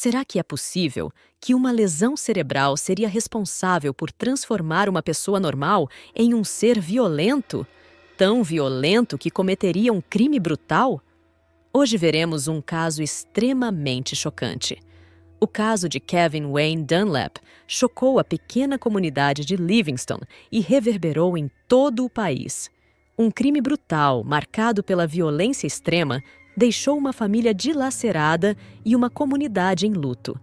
Será que é possível que uma lesão cerebral seria responsável por transformar uma pessoa normal em um ser violento? Tão violento que cometeria um crime brutal? Hoje veremos um caso extremamente chocante. O caso de Kevin Wayne Dunlap chocou a pequena comunidade de Livingston e reverberou em todo o país. Um crime brutal, marcado pela violência extrema, deixou uma família dilacerada e uma comunidade em luto.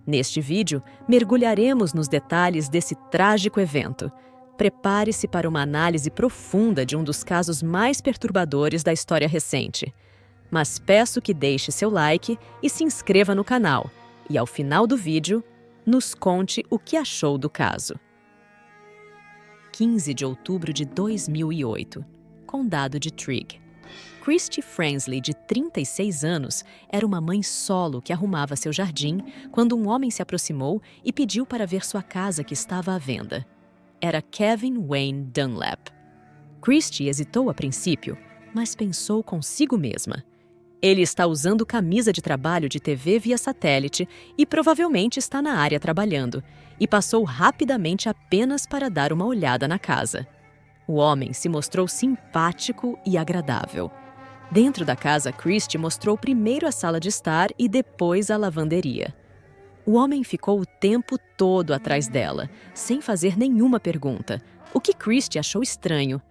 Neste vídeo, mergulharemos nos detalhes desse trágico evento. Prepare-se para uma análise profunda de um dos casos mais perturbadores da história recente. Mas peço que deixe seu like e se inscreva no canal. E ao final do vídeo, nos conte o que achou do caso. 15 de outubro de 2008, Condado de Trigg. Christy Fransley, de 36 anos, era uma mãe solo que arrumava seu jardim quando um homem se aproximou e pediu para ver sua casa que estava à venda. Era Kevin Wayne Dunlap. Christy hesitou a princípio, mas pensou consigo mesma. Ele está usando camisa de trabalho de TV via satélite e provavelmente está na área trabalhando, e passou rapidamente apenas para dar uma olhada na casa. O homem se mostrou simpático e agradável. Dentro da casa, Christy mostrou primeiro a sala de estar e depois a lavanderia. O homem ficou o tempo todo atrás dela, sem fazer nenhuma pergunta, o que Christy achou estranho.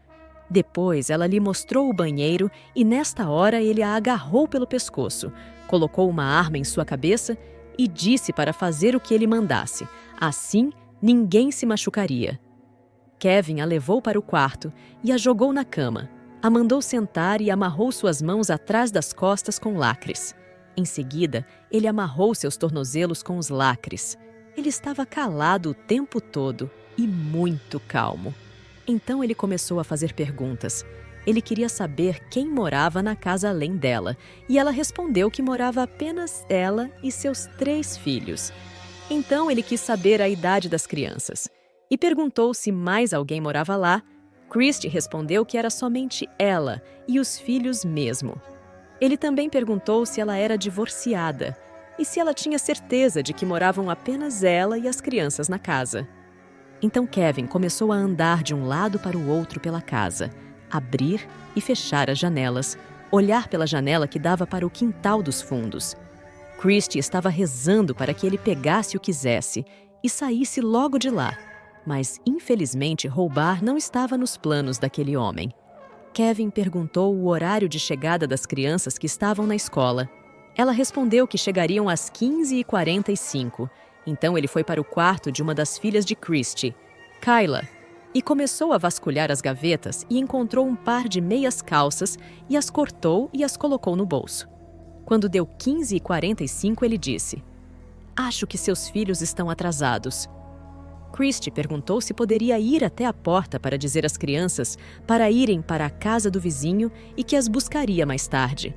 Depois, ela lhe mostrou o banheiro e, nesta hora, ele a agarrou pelo pescoço, colocou uma arma em sua cabeça e disse para fazer o que ele mandasse. Assim, ninguém se machucaria. Kevin a levou para o quarto e a jogou na cama. A mandou sentar e amarrou suas mãos atrás das costas com lacres. Em seguida, ele amarrou seus tornozelos com os lacres. Ele estava calado o tempo todo e muito calmo. Então ele começou a fazer perguntas. Ele queria saber quem morava na casa além dela, e ela respondeu que morava apenas ela e seus 3 filhos. Então ele quis saber a idade das crianças. E perguntou se mais alguém morava lá. Christy respondeu que era somente ela e os filhos mesmo. Ele também perguntou se ela era divorciada e se ela tinha certeza de que moravam apenas ela e as crianças na casa. Então Kevin começou a andar de um lado para o outro pela casa, abrir e fechar as janelas, olhar pela janela que dava para o quintal dos fundos. Christy estava rezando para que ele pegasse o que quisesse e saísse logo de lá, mas infelizmente roubar não estava nos planos daquele homem. Kevin perguntou o horário de chegada das crianças que estavam na escola. Ela respondeu que chegariam às 15h45. Então ele foi para o quarto de uma das filhas de Christy, Kyla, e começou a vasculhar as gavetas e encontrou um par de meias calças e as cortou e as colocou no bolso. Quando deu 15h45, ele disse: "Acho que seus filhos estão atrasados." Christy perguntou se poderia ir até a porta para dizer às crianças para irem para a casa do vizinho e que as buscaria mais tarde.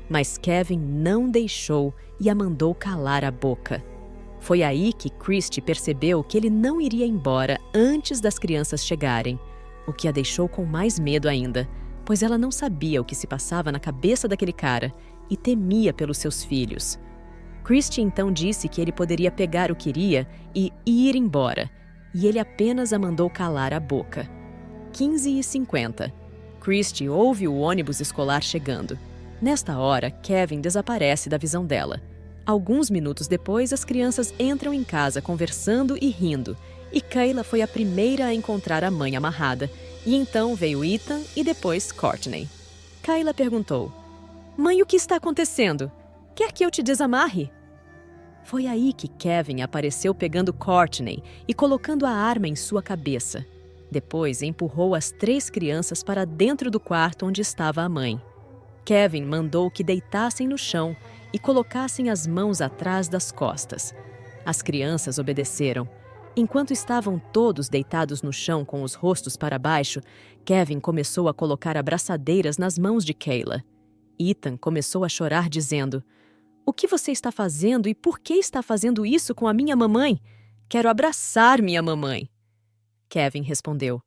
Mas Kevin não deixou e a mandou calar a boca. Foi aí que Christy percebeu que ele não iria embora antes das crianças chegarem, o que a deixou com mais medo ainda, pois ela não sabia o que se passava na cabeça daquele cara e temia pelos seus filhos. Christy então disse que ele poderia pegar o que queria e ir embora, e ele apenas a mandou calar a boca. 15h50. Christy ouve o ônibus escolar chegando. Nesta hora, Kevin desaparece da visão dela. Alguns minutos depois, as crianças entram em casa conversando e rindo, e Kayla foi a primeira a encontrar a mãe amarrada, e então veio Ethan e depois Courtney. Kayla perguntou: "Mãe, o que está acontecendo? Quer que eu te desamarre?" Foi aí que Kevin apareceu pegando Courtney e colocando a arma em sua cabeça. Depois empurrou as 3 crianças para dentro do quarto onde estava a mãe. Kevin mandou que deitassem no chão e colocassem as mãos atrás das costas. As crianças obedeceram. Enquanto estavam todos deitados no chão com os rostos para baixo, Kevin começou a colocar abraçadeiras nas mãos de Kayla. Ethan começou a chorar dizendo: "O que você está fazendo e por que está fazendo isso com a minha mamãe? Quero abraçar minha mamãe." Kevin respondeu: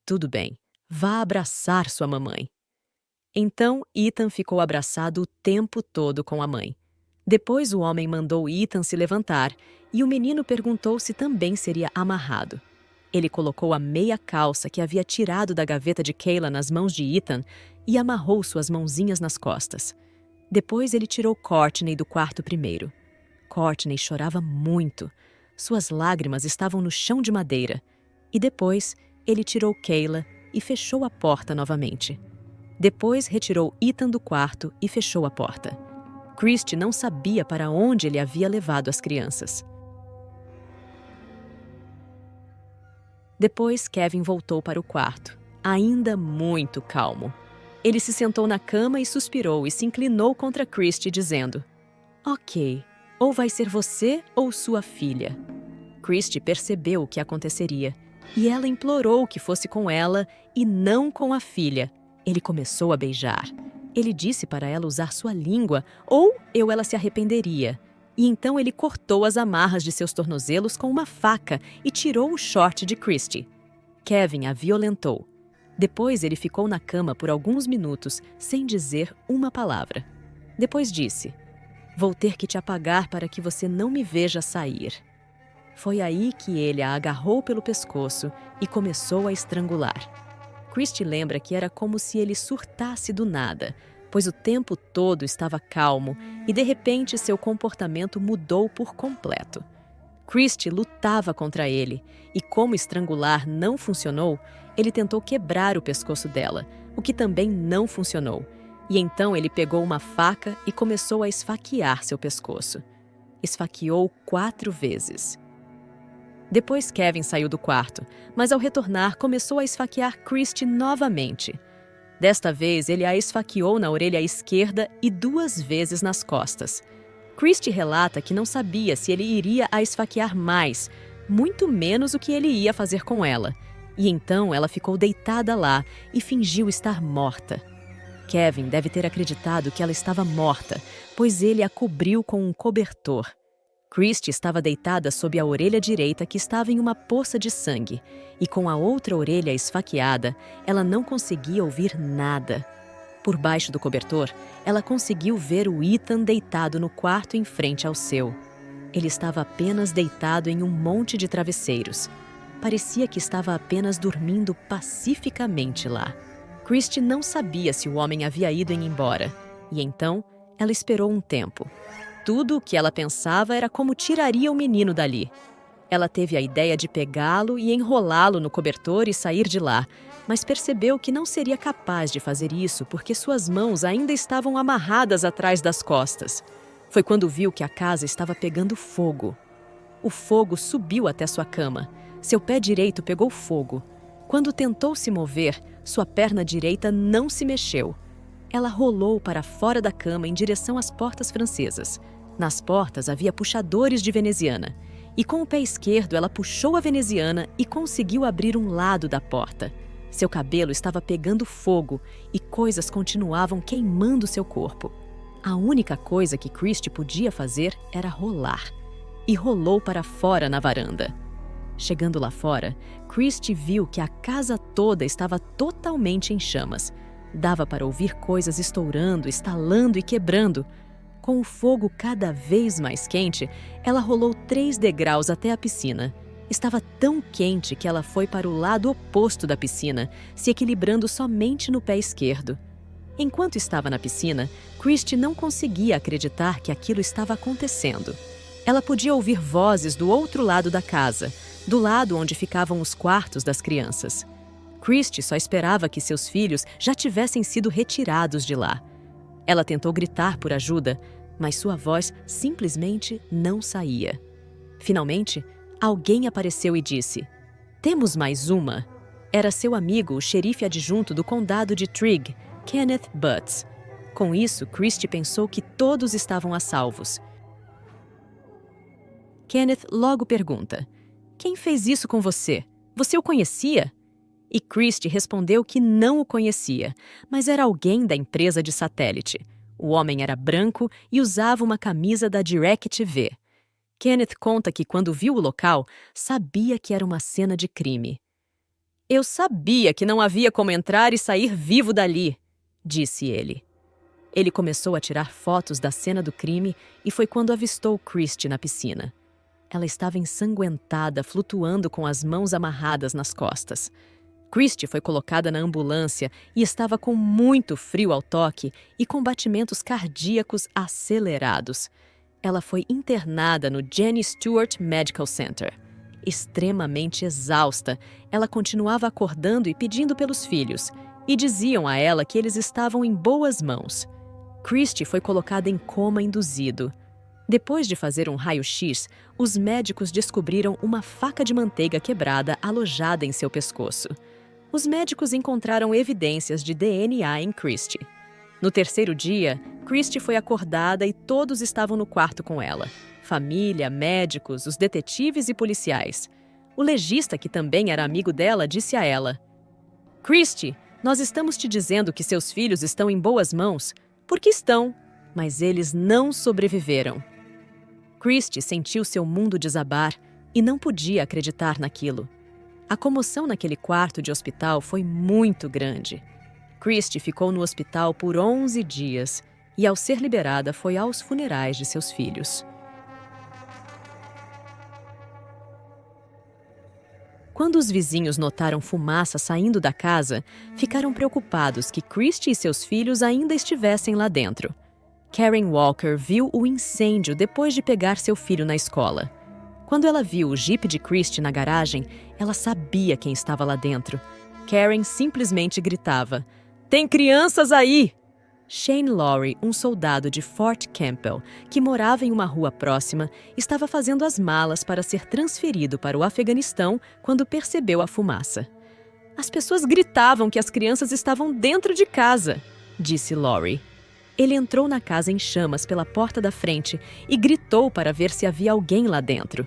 "Tudo bem, vá abraçar sua mamãe." Então, Ethan ficou abraçado o tempo todo com a mãe. Depois o homem mandou Ethan se levantar e o menino perguntou se também seria amarrado. Ele colocou a meia calça que havia tirado da gaveta de Kayla nas mãos de Ethan e amarrou suas mãozinhas nas costas. Depois ele tirou Courtney do quarto primeiro. Courtney chorava muito. Suas lágrimas estavam no chão de madeira. E depois ele tirou Kayla e fechou a porta novamente. Depois retirou Ethan do quarto e fechou a porta. Christy não sabia para onde ele havia levado as crianças. Depois Kevin voltou para o quarto, ainda muito calmo. Ele se sentou na cama e suspirou e se inclinou contra Christy, dizendo: "Ok, ou vai ser você ou sua filha." Christy percebeu o que aconteceria, e ela implorou que fosse com ela e não com a filha. Ele começou a beijar. Ele disse para ela usar sua língua, ou ela se arrependeria. E então ele cortou as amarras de seus tornozelos com uma faca e tirou o short de Christy. Kevin a violentou. Depois ele ficou na cama por alguns minutos sem dizer uma palavra. Depois disse: "Vou ter que te apagar para que você não me veja sair." Foi aí que ele a agarrou pelo pescoço e começou a estrangular. Christy lembra que era como se ele surtasse do nada, pois o tempo todo estava calmo e de repente seu comportamento mudou por completo. Christy lutava contra ele e, como estrangular não funcionou, ele tentou quebrar o pescoço dela, o que também não funcionou. E então ele pegou uma faca e começou a esfaquear seu pescoço. Esfaqueou 4 vezes. Depois Kevin saiu do quarto, mas ao retornar começou a esfaquear Christy novamente. Desta vez ele a esfaqueou na orelha esquerda e 2 vezes nas costas. Christy relata que não sabia se ele iria a esfaquear mais, muito menos o que ele ia fazer com ela. E então ela ficou deitada lá e fingiu estar morta. Kevin deve ter acreditado que ela estava morta, pois ele a cobriu com um cobertor. Christy estava deitada sob a orelha direita que estava em uma poça de sangue, e com a outra orelha esfaqueada, ela não conseguia ouvir nada. Por baixo do cobertor, ela conseguiu ver o Ethan deitado no quarto em frente ao seu. Ele estava apenas deitado em um monte de travesseiros. Parecia que estava apenas dormindo pacificamente lá. Christy não sabia se o homem havia ido embora, e então ela esperou um tempo. Tudo o que ela pensava era como tiraria o menino dali. Ela teve a ideia de pegá-lo e enrolá-lo no cobertor e sair de lá, mas percebeu que não seria capaz de fazer isso porque suas mãos ainda estavam amarradas atrás das costas. Foi quando viu que a casa estava pegando fogo. O fogo subiu até sua cama. Seu pé direito pegou fogo. Quando tentou se mover, sua perna direita não se mexeu. Ela rolou para fora da cama em direção às portas francesas. Nas portas havia puxadores de veneziana. E com o pé esquerdo ela puxou a veneziana e conseguiu abrir um lado da porta. Seu cabelo estava pegando fogo e coisas continuavam queimando seu corpo. A única coisa que Christy podia fazer era rolar. E rolou para fora na varanda. Chegando lá fora, Christy viu que a casa toda estava totalmente em chamas. Dava para ouvir coisas estourando, estalando e quebrando. Com o fogo cada vez mais quente, ela rolou 3 degraus até a piscina. Estava tão quente que ela foi para o lado oposto da piscina, se equilibrando somente no pé esquerdo. Enquanto estava na piscina, Christy não conseguia acreditar que aquilo estava acontecendo. Ela podia ouvir vozes do outro lado da casa, do lado onde ficavam os quartos das crianças. Christy só esperava que seus filhos já tivessem sido retirados de lá. Ela tentou gritar por ajuda, mas sua voz simplesmente não saía. Finalmente, alguém apareceu e disse: "Temos mais uma." Era seu amigo, o xerife adjunto do condado de Trigg, Kenneth Butts. Com isso, Christy pensou que todos estavam a salvos. Kenneth logo pergunta: "Quem fez isso com você? Você o conhecia?" E Christy respondeu que não o conhecia, mas era alguém da empresa de satélite. O homem era branco e usava uma camisa da DirecTV. Kenneth conta que quando viu o local, sabia que era uma cena de crime. "Eu sabia que não havia como entrar e sair vivo dali", disse ele. Ele começou a tirar fotos da cena do crime e foi quando avistou Christie na piscina. Ela estava ensanguentada, flutuando com as mãos amarradas nas costas. Christie foi colocada na ambulância e estava com muito frio ao toque e com batimentos cardíacos acelerados. Ela foi internada no Jenny Stewart Medical Center. Extremamente exausta, ela continuava acordando e pedindo pelos filhos, e diziam a ela que eles estavam em boas mãos. Christie foi colocada em coma induzido. Depois de fazer um raio-x, os médicos descobriram uma faca de manteiga quebrada alojada em seu pescoço. Os médicos encontraram evidências de DNA em Christie. No terceiro dia, Christie foi acordada e todos estavam no quarto com ela. Família, médicos, os detetives e policiais. O legista, que também era amigo dela, disse a ela: "Christie, nós estamos te dizendo que seus filhos estão em boas mãos, porque estão, mas eles não sobreviveram." Christie sentiu seu mundo desabar e não podia acreditar naquilo. A comoção naquele quarto de hospital foi muito grande. Christie ficou no hospital por 11 dias e, ao ser liberada, foi aos funerais de seus filhos. Quando os vizinhos notaram fumaça saindo da casa, ficaram preocupados que Christie e seus filhos ainda estivessem lá dentro. Karen Walker viu o incêndio depois de pegar seu filho na escola. Quando ela viu o Jeep de Christie na garagem, ela sabia quem estava lá dentro. Karen simplesmente gritava: "Tem crianças aí!" Shane Lowry, um soldado de Fort Campbell, que morava em uma rua próxima, estava fazendo as malas para ser transferido para o Afeganistão quando percebeu a fumaça. "As pessoas gritavam que as crianças estavam dentro de casa", disse Lowry. Ele entrou na casa em chamas pela porta da frente e gritou para ver se havia alguém lá dentro.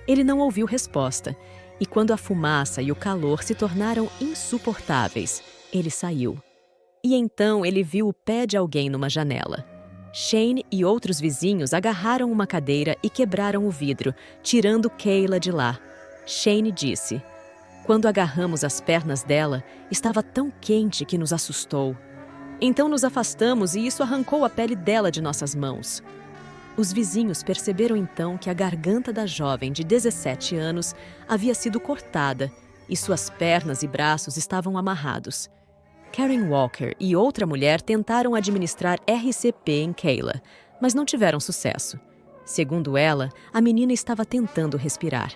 Ele não ouviu resposta, e quando a fumaça e o calor se tornaram insuportáveis, ele saiu. E então ele viu o pé de alguém numa janela. Shane e outros vizinhos agarraram uma cadeira e quebraram o vidro, tirando Kayla de lá. Shane disse: "Quando agarramos as pernas dela, estava tão quente que nos assustou. Então nos afastamos e isso arrancou a pele dela de nossas mãos." Os vizinhos perceberam então que a garganta da jovem de 17 anos havia sido cortada e suas pernas e braços estavam amarrados. Karen Walker e outra mulher tentaram administrar RCP em Kayla, mas não tiveram sucesso. Segundo ela, a menina estava tentando respirar.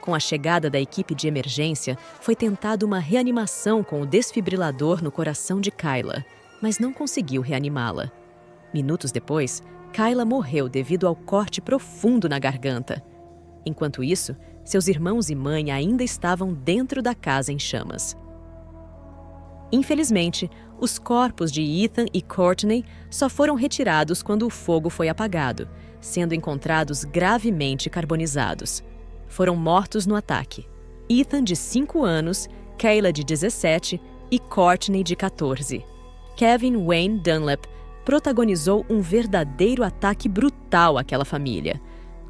Com a chegada da equipe de emergência, foi tentada uma reanimação com o desfibrilador no coração de Kayla, mas não conseguiu reanimá-la. Minutos depois, Kayla morreu devido ao corte profundo na garganta. Enquanto isso, seus irmãos e mãe ainda estavam dentro da casa em chamas. Infelizmente, os corpos de Ethan e Courtney só foram retirados quando o fogo foi apagado, sendo encontrados gravemente carbonizados. Foram mortos no ataque. Ethan, de 5 anos, Kayla, de 17 e Courtney, de 14. Kevin Wayne Dunlap protagonizou um verdadeiro ataque brutal àquela família.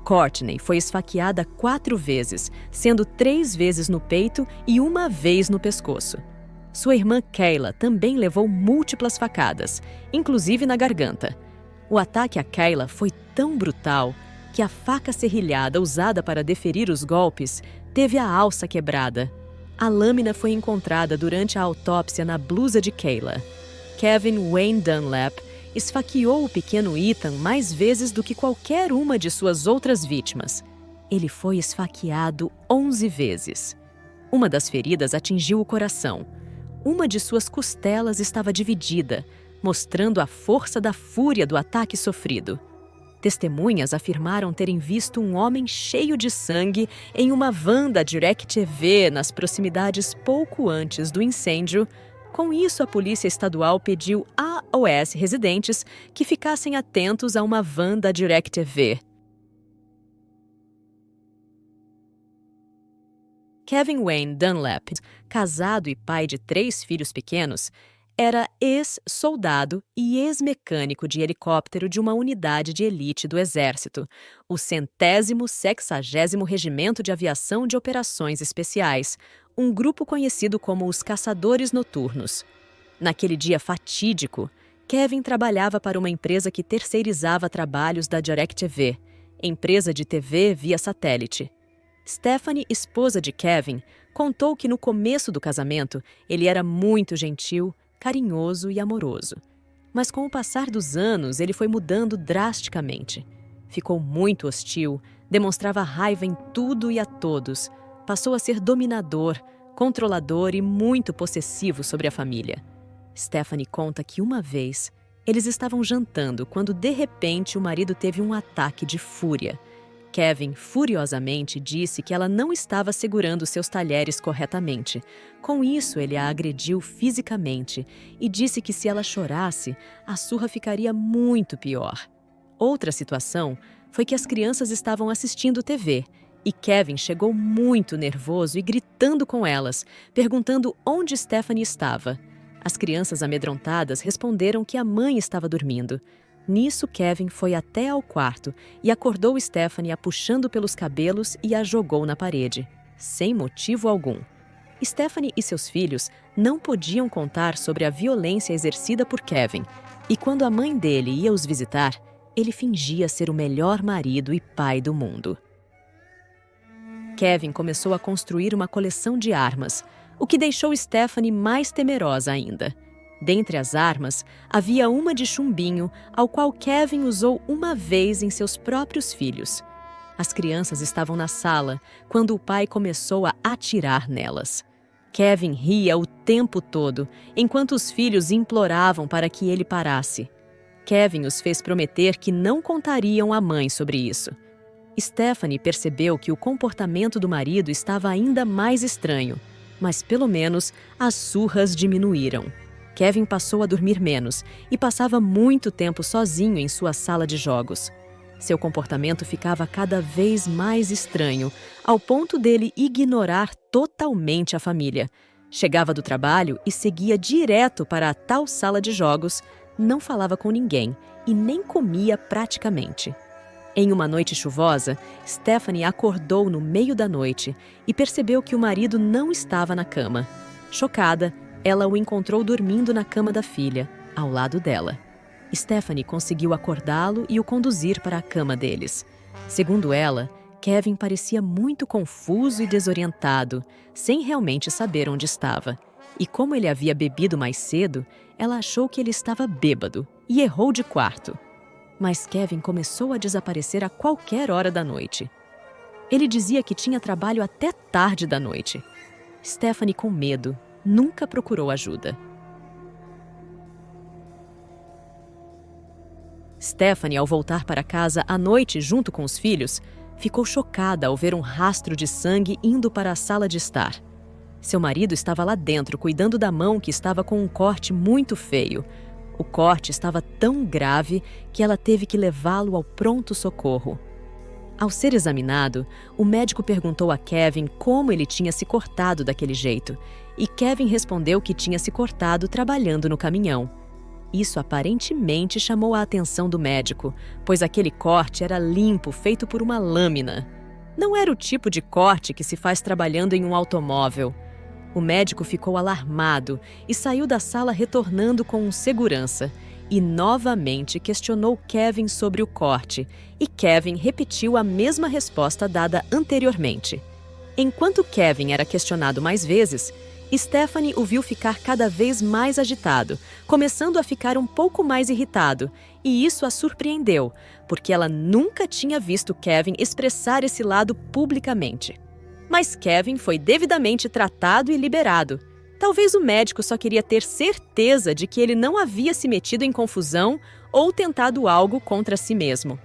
Courtney foi esfaqueada 4 vezes, sendo 3 vezes no peito e 1 vez no pescoço. Sua irmã Kayla também levou múltiplas facadas, inclusive na garganta. O ataque a Kayla foi tão brutal que a faca serrilhada usada para deferir os golpes teve a alça quebrada. A lâmina foi encontrada durante a autópsia na blusa de Kayla. Kevin Wayne Dunlap esfaqueou o pequeno Ethan mais vezes do que qualquer uma de suas outras vítimas. Ele foi esfaqueado 11 vezes. Uma das feridas atingiu o coração. Uma de suas costelas estava dividida, mostrando a força da fúria do ataque sofrido. Testemunhas afirmaram terem visto um homem cheio de sangue em uma van da DirecTV nas proximidades pouco antes do incêndio. Com isso, a Polícia Estadual pediu aos residentes que ficassem atentos a uma van da DirecTV. Kevin Wayne Dunlap, casado e pai de 3 filhos pequenos, era ex-soldado e ex-mecânico de helicóptero de uma unidade de elite do Exército, o 160º Regimento de Aviação de Operações Especiais, um grupo conhecido como os Caçadores Noturnos. Naquele dia fatídico, Kevin trabalhava para uma empresa que terceirizava trabalhos da DirecTV, empresa de TV via satélite. Stephanie, esposa de Kevin, contou que no começo do casamento ele era muito gentil, carinhoso e amoroso. Mas com o passar dos anos, ele foi mudando drasticamente. Ficou muito hostil, demonstrava raiva em tudo e a todos, passou a ser dominador, controlador e muito possessivo sobre a família. Stephanie conta que uma vez, eles estavam jantando quando de repente o marido teve um ataque de fúria. Kevin, furiosamente, disse que ela não estava segurando seus talheres corretamente. Com isso, ele a agrediu fisicamente e disse que se ela chorasse, a surra ficaria muito pior. Outra situação foi que as crianças estavam assistindo TV e Kevin chegou muito nervoso e gritando com elas, perguntando onde Stephanie estava. As crianças amedrontadas responderam que a mãe estava dormindo. Nisso, Kevin foi até ao quarto e acordou Stephanie a puxando pelos cabelos e a jogou na parede, sem motivo algum. Stephanie e seus filhos não podiam contar sobre a violência exercida por Kevin, e quando a mãe dele ia os visitar, ele fingia ser o melhor marido e pai do mundo. Kevin começou a construir uma coleção de armas, o que deixou Stephanie mais temerosa ainda. Dentre as armas, havia uma de chumbinho, ao qual Kevin usou uma vez em seus próprios filhos. As crianças estavam na sala quando o pai começou a atirar nelas. Kevin ria o tempo todo, enquanto os filhos imploravam para que ele parasse. Kevin os fez prometer que não contariam à mãe sobre isso. Stephanie percebeu que o comportamento do marido estava ainda mais estranho, mas pelo menos as surras diminuíram. Kevin passou a dormir menos e passava muito tempo sozinho em sua sala de jogos. Seu comportamento ficava cada vez mais estranho, ao ponto dele ignorar totalmente a família. Chegava do trabalho e seguia direto para a tal sala de jogos, não falava com ninguém e nem comia praticamente. Em uma noite chuvosa, Stephanie acordou no meio da noite e percebeu que o marido não estava na cama. Chocada, ela o encontrou dormindo na cama da filha, ao lado dela. Stephanie conseguiu acordá-lo e o conduzir para a cama deles. Segundo ela, Kevin parecia muito confuso e desorientado, sem realmente saber onde estava. E como ele havia bebido mais cedo, ela achou que ele estava bêbado e errou de quarto. Mas Kevin começou a desaparecer a qualquer hora da noite. Ele dizia que tinha trabalho até tarde da noite. Stephanie, com medo, nunca procurou ajuda. Stephanie, ao voltar para casa à noite junto com os filhos, ficou chocada ao ver um rastro de sangue indo para a sala de estar. Seu marido estava lá dentro, cuidando da mão que estava com um corte muito feio. O corte estava tão grave que ela teve que levá-lo ao pronto-socorro. Ao ser examinado, o médico perguntou a Kevin como ele tinha se cortado daquele jeito, e Kevin respondeu que tinha se cortado trabalhando no caminhão. Isso aparentemente chamou a atenção do médico, pois aquele corte era limpo, feito por uma lâmina. Não era o tipo de corte que se faz trabalhando em um automóvel. O médico ficou alarmado e saiu da sala retornando com um segurança. E novamente questionou Kevin sobre o corte, e Kevin repetiu a mesma resposta dada anteriormente. Enquanto Kevin era questionado mais vezes, Stephanie o viu ficar cada vez mais agitado, começando a ficar um pouco mais irritado, e isso a surpreendeu, porque ela nunca tinha visto Kevin expressar esse lado publicamente. Mas Kevin foi devidamente tratado e liberado. Talvez o médico só queria ter certeza de que ele não havia se metido em confusão ou tentado algo contra si mesmo.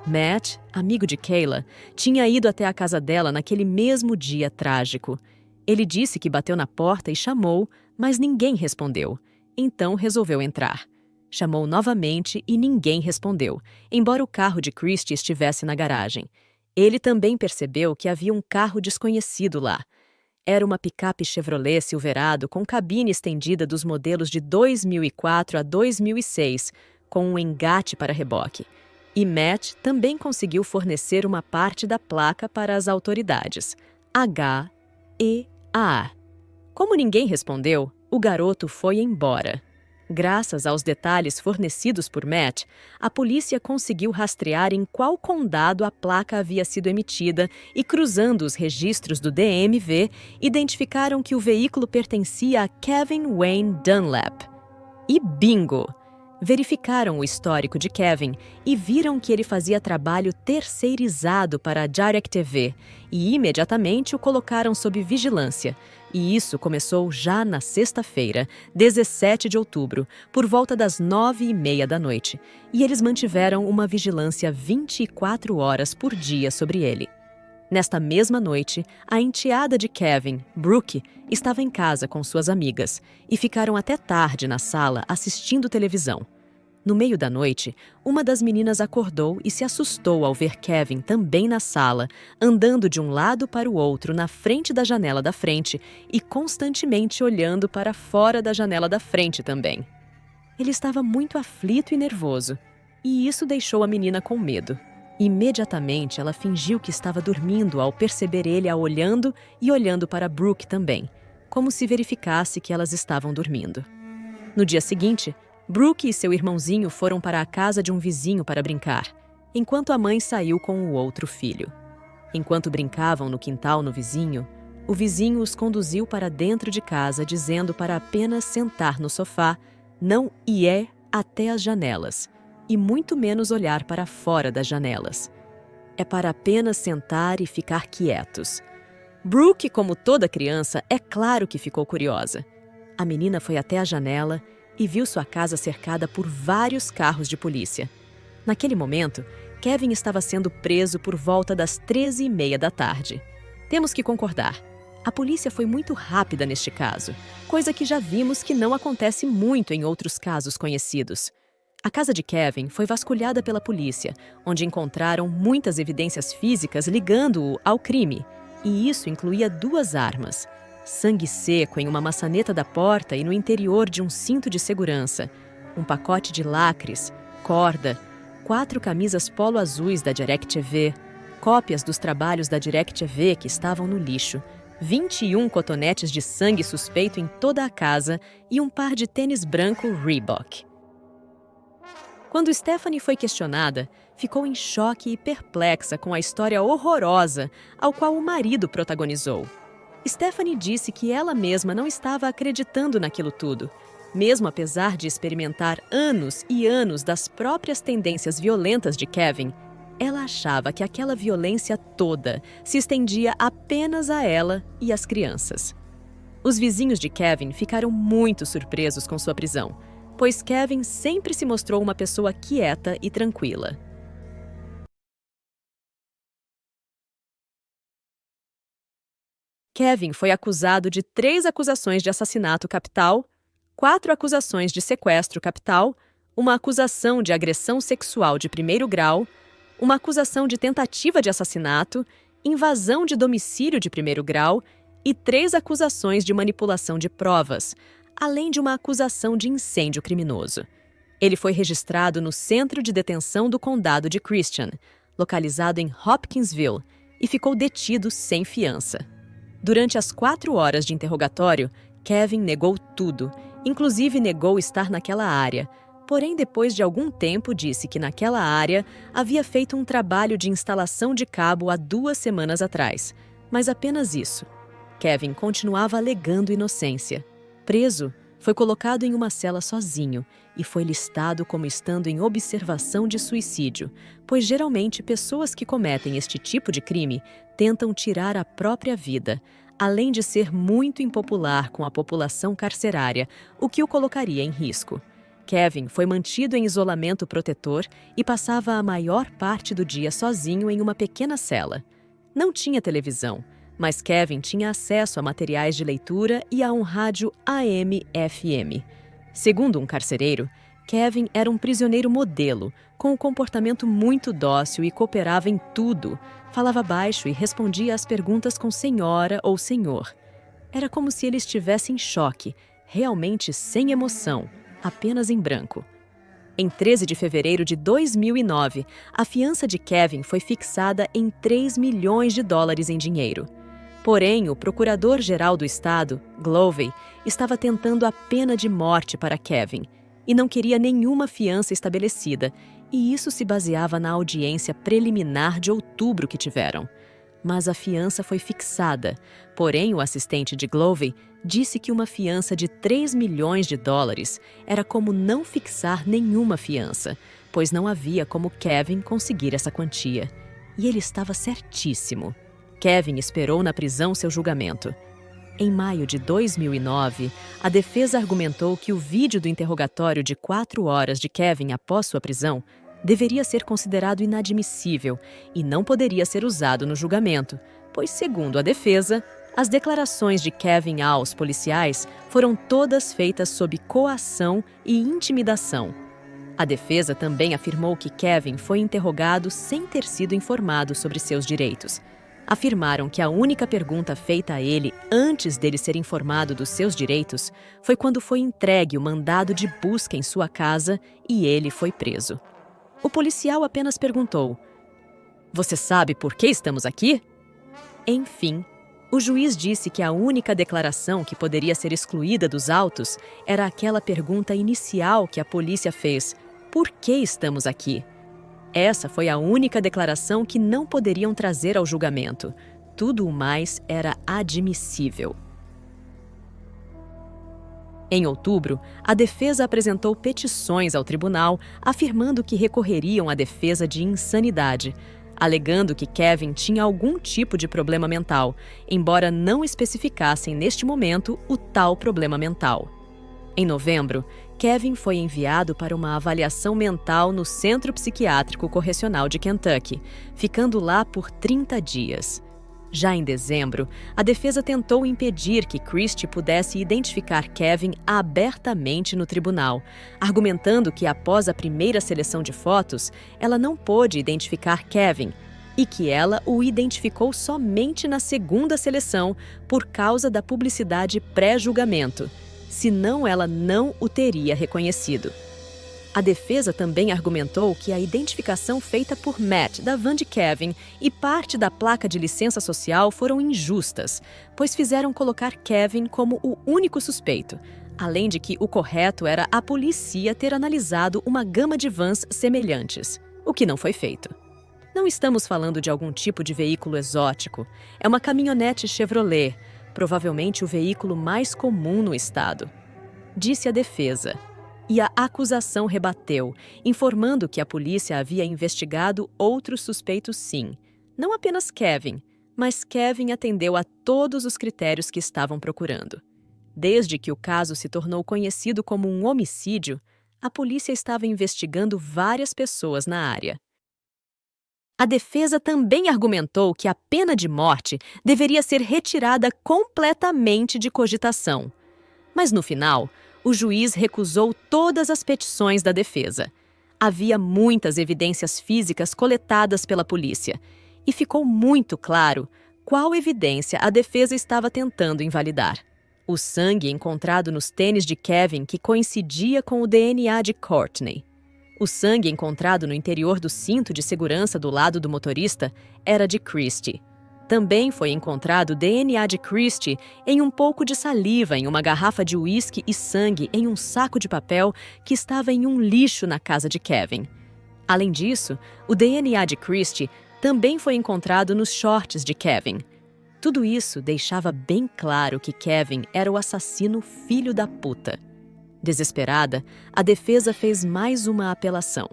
Matt, amigo de Kayla, tinha ido até a casa dela naquele mesmo dia trágico. Ele disse que bateu na porta e chamou, mas ninguém respondeu. Então resolveu entrar. Chamou novamente e ninguém respondeu, embora o carro de Christy estivesse na garagem. Ele também percebeu que havia um carro desconhecido lá. Era uma picape Chevrolet Silverado com cabine estendida dos modelos de 2004 a 2006, com um engate para reboque. E Matt também conseguiu fornecer uma parte da placa para as autoridades, HEA. Como ninguém respondeu, o garoto foi embora. Graças aos detalhes fornecidos por Matt, a polícia conseguiu rastrear em qual condado a placa havia sido emitida e, cruzando os registros do DMV, identificaram que o veículo pertencia a Kevin Wayne Dunlap. E bingo! Verificaram o histórico de Kevin e viram que ele fazia trabalho terceirizado para a DirecTV e imediatamente o colocaram sob vigilância. E isso começou já na sexta-feira, 17 de outubro, por volta das 9h30 da noite. E eles mantiveram uma vigilância 24 horas por dia sobre ele. Nesta mesma noite, a enteada de Kevin, Brooke, estava em casa com suas amigas e ficaram até tarde na sala assistindo televisão. No meio da noite, uma das meninas acordou e se assustou ao ver Kevin também na sala, andando de um lado para o outro na frente da janela da frente e constantemente olhando para fora da janela da frente também. Ele estava muito aflito e nervoso, e isso deixou a menina com medo. Imediatamente, ela fingiu que estava dormindo ao perceber ele a olhando e olhando para Brooke também, como se verificasse que elas estavam dormindo. No dia seguinte, Brooke e seu irmãozinho foram para a casa de um vizinho para brincar, enquanto a mãe saiu com o outro filho. Enquanto brincavam no quintal no vizinho, o vizinho os conduziu para dentro de casa, dizendo para apenas sentar no sofá, não ir até as janelas, e muito menos olhar para fora das janelas. É para apenas sentar e ficar quietos. Brooke, como toda criança, é claro que ficou curiosa. A menina foi até a janela e viu sua casa cercada por vários carros de polícia. Naquele momento, Kevin estava sendo preso por volta das 13h30 da tarde. Temos que concordar. A polícia foi muito rápida neste caso, coisa que já vimos que não acontece muito em outros casos conhecidos. A casa de Kevin foi vasculhada pela polícia, onde encontraram muitas evidências físicas ligando-o ao crime, e isso incluía 2 armas. Sangue seco em uma maçaneta da porta e no interior de um cinto de segurança, um pacote de lacres, corda, 4 camisas polo azuis da DirecTV, cópias dos trabalhos da DirecTV que estavam no lixo, 21 cotonetes de sangue suspeito em toda a casa e um par de tênis branco Reebok. Quando Stephanie foi questionada, ficou em choque e perplexa com a história horrorosa ao qual o marido protagonizou. Stephanie disse que ela mesma não estava acreditando naquilo tudo, mesmo apesar de experimentar anos e anos das próprias tendências violentas de Kevin. Ela achava que aquela violência toda se estendia apenas a ela e às crianças. Os vizinhos de Kevin ficaram muito surpresos com sua prisão, pois Kevin sempre se mostrou uma pessoa quieta e tranquila. Kevin foi acusado de 3 acusações de assassinato capital, 4 acusações de sequestro capital, uma acusação de agressão sexual de 1º grau, uma acusação de tentativa de assassinato, invasão de domicílio de 1º grau e 3 acusações de manipulação de provas, além de uma acusação de incêndio criminoso. Ele foi registrado no Centro de Detenção do Condado de Christian, localizado em Hopkinsville, e ficou detido sem fiança. Durante as 4 horas de interrogatório, Kevin negou tudo, inclusive negou estar naquela área, porém depois de algum tempo disse que naquela área havia feito um trabalho de instalação de cabo há 2 semanas atrás, mas apenas isso. Kevin continuava alegando inocência. Preso, foi colocado em uma cela sozinho e foi listado como estando em observação de suicídio, pois geralmente pessoas que cometem este tipo de crime tentam tirar a própria vida, além de ser muito impopular com a população carcerária, o que o colocaria em risco. Kevin foi mantido em isolamento protetor e passava a maior parte do dia sozinho em uma pequena cela. Não tinha televisão, mas Kevin tinha acesso a materiais de leitura e a um rádio AM/FM. Segundo um carcereiro, Kevin era um prisioneiro modelo, com um comportamento muito dócil e cooperava em tudo. Falava baixo e respondia às perguntas com senhora ou senhor. Era como se ele estivesse em choque, realmente sem emoção, apenas em branco. Em 13 de fevereiro de 2009, a fiança de Kevin foi fixada em $3 milhões em dinheiro. Porém, o procurador-geral do estado, Glovey, estava tentando a pena de morte para Kevin e não queria nenhuma fiança estabelecida, e isso se baseava na audiência preliminar de outubro que tiveram. Mas a fiança foi fixada, porém o assistente de Glovey disse que uma fiança de 3 milhões de dólares era como não fixar nenhuma fiança, pois não havia como Kevin conseguir essa quantia. E ele estava certíssimo. Kevin esperou na prisão seu julgamento. Em maio de 2009, a defesa argumentou que o vídeo do interrogatório de 4 horas de Kevin após sua prisão deveria ser considerado inadmissível e não poderia ser usado no julgamento, pois, segundo a defesa, as declarações de Kevin aos policiais foram todas feitas sob coação e intimidação. A defesa também afirmou que Kevin foi interrogado sem ter sido informado sobre seus direitos. Afirmaram que a única pergunta feita a ele antes dele ser informado dos seus direitos foi quando foi entregue o mandado de busca em sua casa e ele foi preso. O policial apenas perguntou: "Você sabe por que estamos aqui?" Enfim, o juiz disse que a única declaração que poderia ser excluída dos autos era aquela pergunta inicial que a polícia fez: "Por que estamos aqui?" Essa foi a única declaração que não poderiam trazer ao julgamento. Tudo o mais era admissível. Em outubro, a defesa apresentou petições ao tribunal afirmando que recorreriam à defesa de insanidade, alegando que Kevin tinha algum tipo de problema mental, embora não especificassem neste momento o tal problema mental. Em novembro, Kevin foi enviado para uma avaliação mental no Centro Psiquiátrico Correcional de Kentucky, ficando lá por 30 dias. Já em dezembro, a defesa tentou impedir que Christie pudesse identificar Kevin abertamente no tribunal, argumentando que após a primeira seleção de fotos, ela não pôde identificar Kevin e que ela o identificou somente na segunda seleção por causa da publicidade pré-julgamento. Senão ela não o teria reconhecido. A defesa também argumentou que a identificação feita por Matt da van de Kevin e parte da placa de licença social foram injustas, pois fizeram colocar Kevin como o único suspeito, além de que o correto era a polícia ter analisado uma gama de vans semelhantes, o que não foi feito. Não estamos falando de algum tipo de veículo exótico, é uma caminhonete Chevrolet, provavelmente o veículo mais comum no estado, disse a defesa. E a acusação rebateu, informando que a polícia havia investigado outros suspeitos sim. Não apenas Kevin, mas Kevin atendeu a todos os critérios que estavam procurando. Desde que o caso se tornou conhecido como um homicídio, a polícia estava investigando várias pessoas na área. A defesa também argumentou que a pena de morte deveria ser retirada completamente de cogitação. Mas no final, o juiz recusou todas as petições da defesa. Havia muitas evidências físicas coletadas pela polícia, e ficou muito claro qual evidência a defesa estava tentando invalidar. O sangue encontrado nos tênis de Kevin que coincidia com o DNA de Courtney. O sangue encontrado no interior do cinto de segurança do lado do motorista era de Christie. Também foi encontrado DNA de Christie em um pouco de saliva em uma garrafa de uísque e sangue em um saco de papel que estava em um lixo na casa de Kevin. Além disso, o DNA de Christie também foi encontrado nos shorts de Kevin. Tudo isso deixava bem claro que Kevin era o assassino filho da puta. Desesperada, a defesa fez mais uma apelação.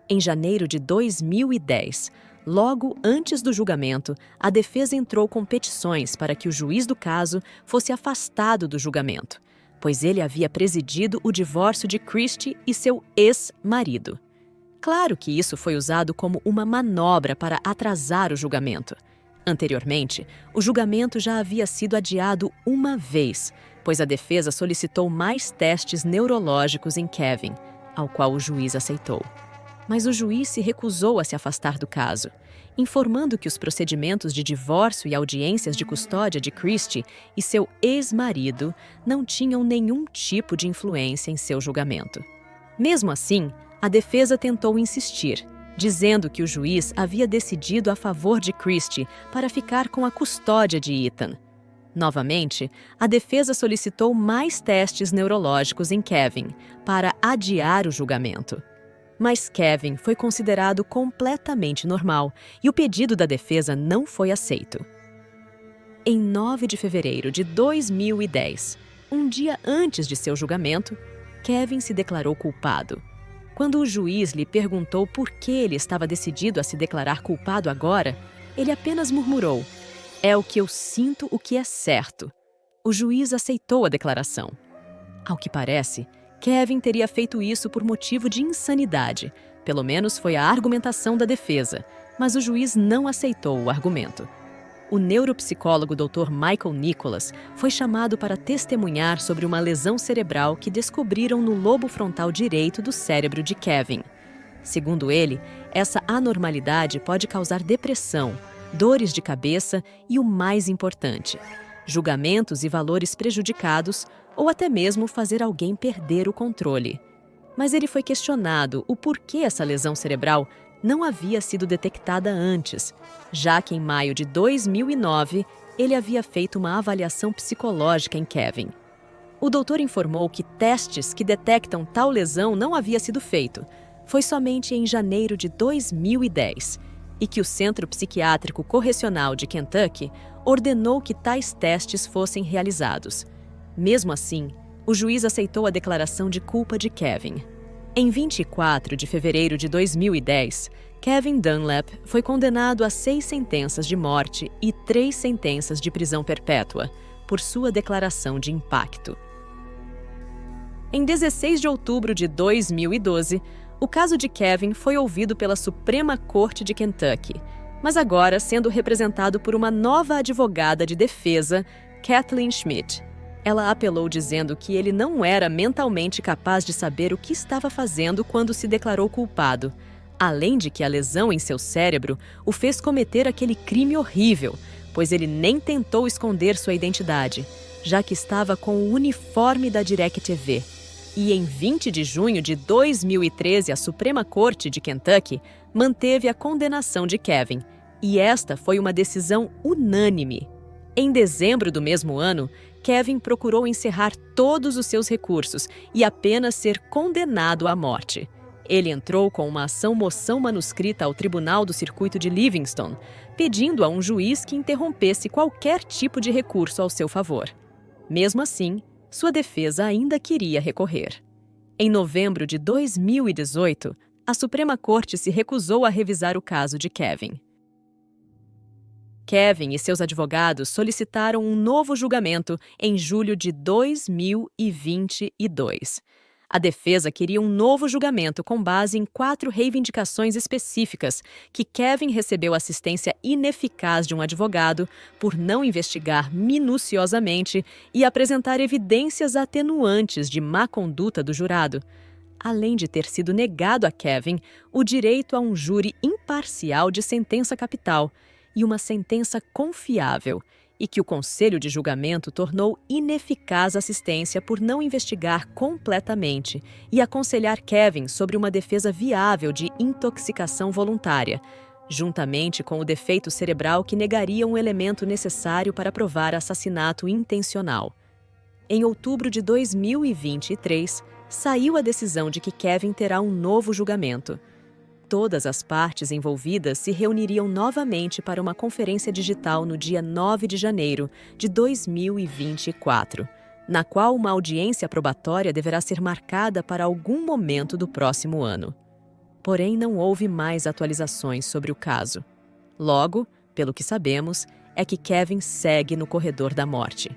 Em janeiro de 2010, logo antes do julgamento, a defesa entrou com petições para que o juiz do caso fosse afastado do julgamento, pois ele havia presidido o divórcio de Christie e seu ex-marido. Claro que isso foi usado como uma manobra para atrasar o julgamento. Anteriormente, o julgamento já havia sido adiado uma vez, pois a defesa solicitou mais testes neurológicos em Kevin, ao qual o juiz aceitou. Mas o juiz se recusou a se afastar do caso, informando que os procedimentos de divórcio e audiências de custódia de Christie e seu ex-marido não tinham nenhum tipo de influência em seu julgamento. Mesmo assim, a defesa tentou insistir, dizendo que o juiz havia decidido a favor de Christie para ficar com a custódia de Ethan. Novamente, a defesa solicitou mais testes neurológicos em Kevin para adiar o julgamento. Mas Kevin foi considerado completamente normal e o pedido da defesa não foi aceito. Em 9 de fevereiro de 2010, um dia antes de seu julgamento, Kevin se declarou culpado. Quando o juiz lhe perguntou por que ele estava decidido a se declarar culpado agora, ele apenas murmurou: "É o que eu sinto, o que é certo." O juiz aceitou a declaração. Ao que parece, Kevin teria feito isso por motivo de insanidade. Pelo menos foi a argumentação da defesa, mas o juiz não aceitou o argumento. O neuropsicólogo Dr. Michael Nicholas foi chamado para testemunhar sobre uma lesão cerebral que descobriram no lobo frontal direito do cérebro de Kevin. Segundo ele, essa anormalidade pode causar depressão, dores de cabeça e, o mais importante, julgamentos e valores prejudicados ou até mesmo fazer alguém perder o controle. Mas ele foi questionado o porquê essa lesão cerebral não havia sido detectada antes, já que em maio de 2009 ele havia feito uma avaliação psicológica em Kevin. O doutor informou que testes que detectam tal lesão não havia sido feito. Foi somente em janeiro de 2010 e que o Centro Psiquiátrico Correcional de Kentucky ordenou que tais testes fossem realizados. Mesmo assim, o juiz aceitou a declaração de culpa de Kevin. Em 24 de fevereiro de 2010, Kevin Dunlap foi condenado a 6 sentenças de morte e 3 sentenças de prisão perpétua por sua declaração de impacto. Em 16 de outubro de 2012, o caso de Kevin foi ouvido pela Suprema Corte de Kentucky, mas agora sendo representado por uma nova advogada de defesa, Kathleen Schmidt. Ela apelou dizendo que ele não era mentalmente capaz de saber o que estava fazendo quando se declarou culpado, além de que a lesão em seu cérebro o fez cometer aquele crime horrível, pois ele nem tentou esconder sua identidade, já que estava com o uniforme da DirecTV. E em 20 de junho de 2013, a Suprema Corte de Kentucky manteve a condenação de Kevin, e esta foi uma decisão unânime. Em dezembro do mesmo ano, Kevin procurou encerrar todos os seus recursos e apenas ser condenado à morte. Ele entrou com uma moção manuscrita ao Tribunal do Circuito de Livingston, pedindo a um juiz que interrompesse qualquer tipo de recurso ao seu favor. Mesmo assim, sua defesa ainda queria recorrer. Em novembro de 2018, a Suprema Corte se recusou a revisar o caso de Kevin. Kevin e seus advogados solicitaram um novo julgamento em julho de 2022. A defesa queria um novo julgamento com base em 4 reivindicações específicas que Kevin recebeu assistência ineficaz de um advogado por não investigar minuciosamente e apresentar evidências atenuantes de má conduta do jurado, além de ter sido negado a Kevin o direito a um júri imparcial de sentença capital e uma sentença confiável, e que o Conselho de Julgamento tornou ineficaz a assistência por não investigar completamente e aconselhar Kevin sobre uma defesa viável de intoxicação voluntária, juntamente com o defeito cerebral que negaria um elemento necessário para provar assassinato intencional. Em outubro de 2023, saiu a decisão de que Kevin terá um novo julgamento. Todas as partes envolvidas se reuniriam novamente para uma conferência digital no dia 9 de janeiro de 2024, na qual uma audiência probatória deverá ser marcada para algum momento do próximo ano. Porém, não houve mais atualizações sobre o caso. Logo, pelo que sabemos, é que Kevin segue no corredor da morte.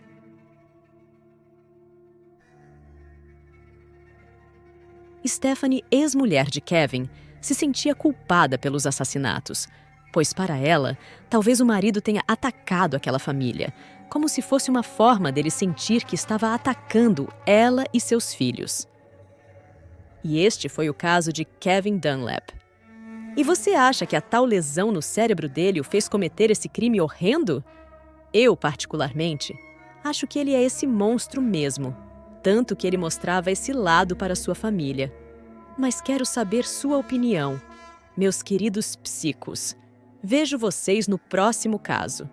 Stephanie, ex-mulher de Kevin, se sentia culpada pelos assassinatos, pois para ela, talvez o marido tenha atacado aquela família, como se fosse uma forma dele sentir que estava atacando ela e seus filhos. E este foi o caso de Kevin Dunlap. E você acha que a tal lesão no cérebro dele o fez cometer esse crime horrendo? Eu, particularmente, acho que ele é esse monstro mesmo, tanto que ele mostrava esse lado para sua família. Mas quero saber sua opinião. Meus queridos psicos, vejo vocês no próximo caso.